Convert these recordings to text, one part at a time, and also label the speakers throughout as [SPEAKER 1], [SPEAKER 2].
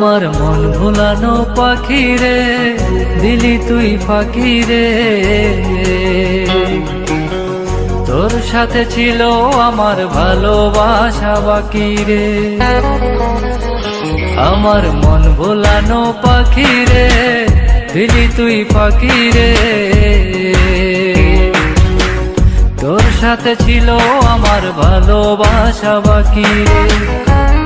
[SPEAKER 1] আমার মন ভুলানো পাখি রে, দিলি তুই ফাঁকি রে। তোর সাথে ছিল আমার ভালোবাসা বাকি রে। আমার মন ভুলানো পাখি রে, দিলি তুই ফাঁকি রে। তোর সাথে ছিল আমার ভালোবাসা বাকি রে।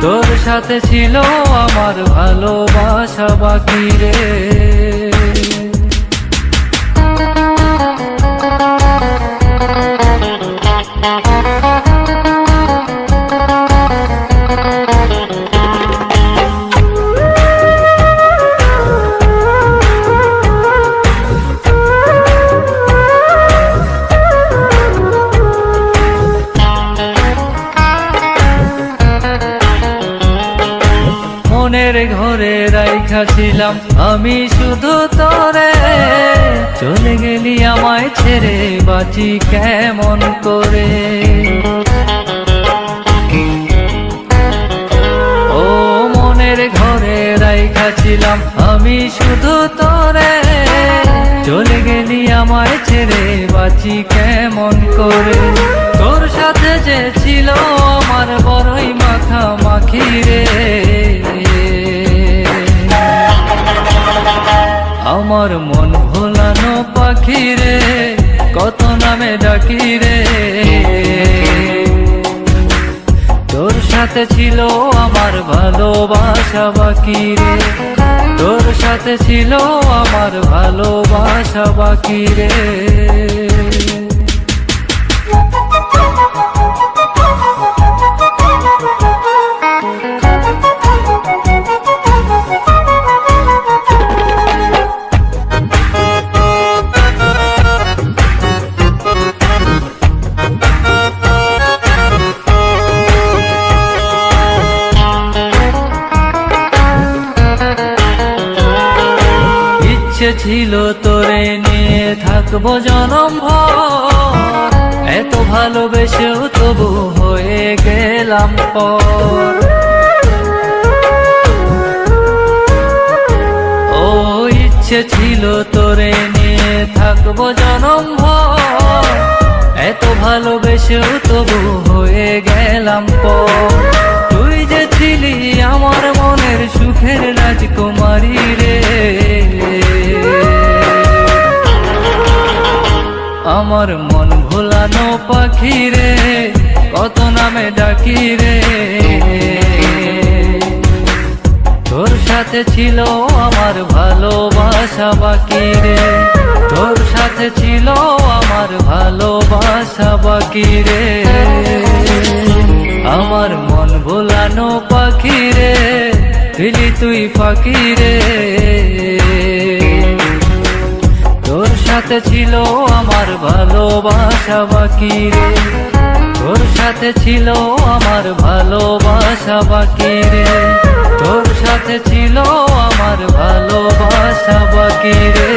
[SPEAKER 1] তোর সাথে ছিল আমার ভালোবাসা বাকি রে। মনের ঘরে রাইখা ছিলাম আমি শুধু তোরে, চলে গেলি আমায় ছেড়ে বাঁচি কেমন করে। ও মনের ঘরে রাইখা ছিলাম আমি শুধু তোরে, চলে গেলি আমায় ছেড়ে বাঁচি কেমন করে। তোর সাথে যে ছিল আমার বড়ই মাখামাখি রে। আমার মন ভোলানো পাখি রে, কত নামে ডাকি রে। তোর সাথে ছিল আমার ভালোবাসা বাকি রে। তোর সাথে ছিল আমার ভালোবাসা বাকি রে। ইচ্ছে ছিল তোরে নিয়ে থাকবো জনম ভর, এত ভালোবেসেও তবু হয়ে গেলাম পর। ও ইচ্ছে ছিল তোরে নিয়ে থাকবো জনম ভর, এত ভালোবেসেও তবু হয়ে গেলাম পর। তুই যে ছিলি আমার মনের সুখের রাজকুমারী রে। আমার মন ভোলানো পাখি রে, কত নামে ডাকি রে। তোর সাথে ছিল আমার ভালোবাসা বাকি রে। তোর সাথে ছিল আমার ভালোবাসা বাকি রে। আমার মন ভোলানো পাখি রে, দিলি তুই ফাঁকি রে। তোর সাথে ছিল আমার ভালোবাসা বাকি রে। তোর সাথে ছিল আমার ভালোবাসা বাকি রে। তোর সাথে ছিল আমার ভালোবাসা বাকি রে।